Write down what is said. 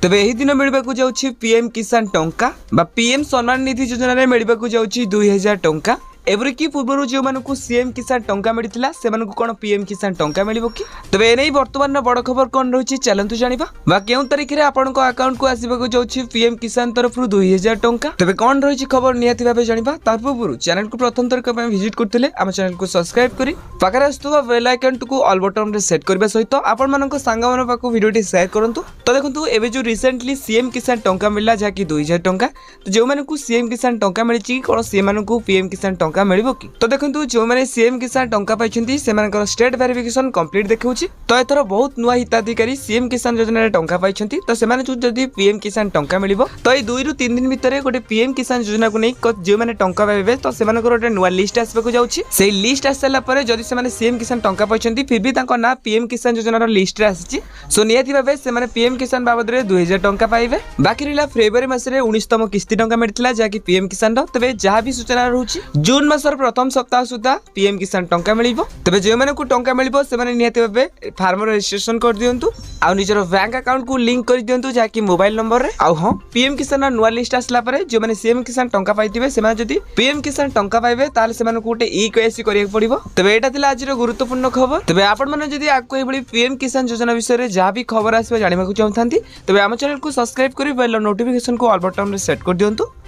तबे एही दिन मिलबा को जाउछि पीएम किसान टंका बा पीएम सम्मान निधि योजना रे मिलबा को जाउछि 2000 टंका। एवरी की पूर्व जो मानकु सीएम किसान टंका मिलथिला से मानकु कोन पीएम किसान टंका मिलिबो कि तबे एनै वर्तमान बड़ खबर कोन रहउछि चलंतु जानिबा बा केउ तारिख रे आपन को अकाउंट को आसीबा को जाउछि पीएम किसान तरफ रु 2000 टंका। तबे कोन रहउछि खबर नियाति भाबे जानिबा तार पूर्व चैनल को प्रथम तरक पे विजिट करथिले हम चैनल को सब्सक्राइब करी पाकर आस्तुवा बेल आइकन को ऑल बटन रे सेट करबा सहित आपन मानक संग मन पाको वीडियो टी शेयर करंतु। तो देखंतु एबे जो रिसेंटली सीएम किसान टंका मिलला जाकी 2000 टंका तो जो मानकु सीएम किसान टंका मिलिछि कोन से मानकु पीएम किसान टंका मिलिबो कि तो देखंतु जो माने सीएम किसान टंका पाइछंती से मानकर स्टेट वेरिफिकेशन कंप्लीट देखौछि। तो एथरो बहुत नुवा हिताधिकारी सीएम किसान योजना रे टंका पाइछंती तो से माने जदी पीएम किसान टंका मिलिबो तो ए 2 रु 3 दिन भितरे गोटे पीएम किसान योजना को नै जो माने टंका पाइबे तो से मानकर गोटे नुवा लिस्ट आसबे को जाउछि। सेही लिस्ट आसला परे जदी से माने सीएम किसान टंका पाइछंती फिर भी तांको ना पीएम किसान योजना रो लिस्ट रे आसीछि सो नियति भाबे से माने पीएम किसान बाबद रे 2000 टंका पाइबे। बाकी रिला फेब्रुआरी मास रे 19तम किस्ती टंका मिलथिला जाकी पीएम किसान रो। तबे जहा भी सूचना रहउछि जून मासर प्रथम सप्ताह सुधा पीएम किसान टंका मिलिबो। तबे जे माने को टंका मिलिबो से माने नियति भाबे फार्मर रजिस्ट्रेशन कर दियंतु आ निजरो बैंक अकाउंट को लिंक कर दियंतु जाकी मोबाइल नंबर रे। आ हां पीएम किसान नुवा लिस्ट आसला परे जे माने सीएम किसान टंका पाइतिबे से माने जदी पीएम किसान टंका पाइबे ताले से माने कोटे ईकेवाईसी करिया पड़िबो। तबे एटा थिला आजिरो गुरुत्वपूर्ण खबर। तबे आपण माने जदी आको ए बडी पीएम किसान योजना विषय रे जहा भी खबर आसीबे जानिबा को चाहथांती तबे हम चैनल को सब्सक्राइब करी बेल नोटिफिकेशन को ऑल बटन रे सेट कर दियंतु।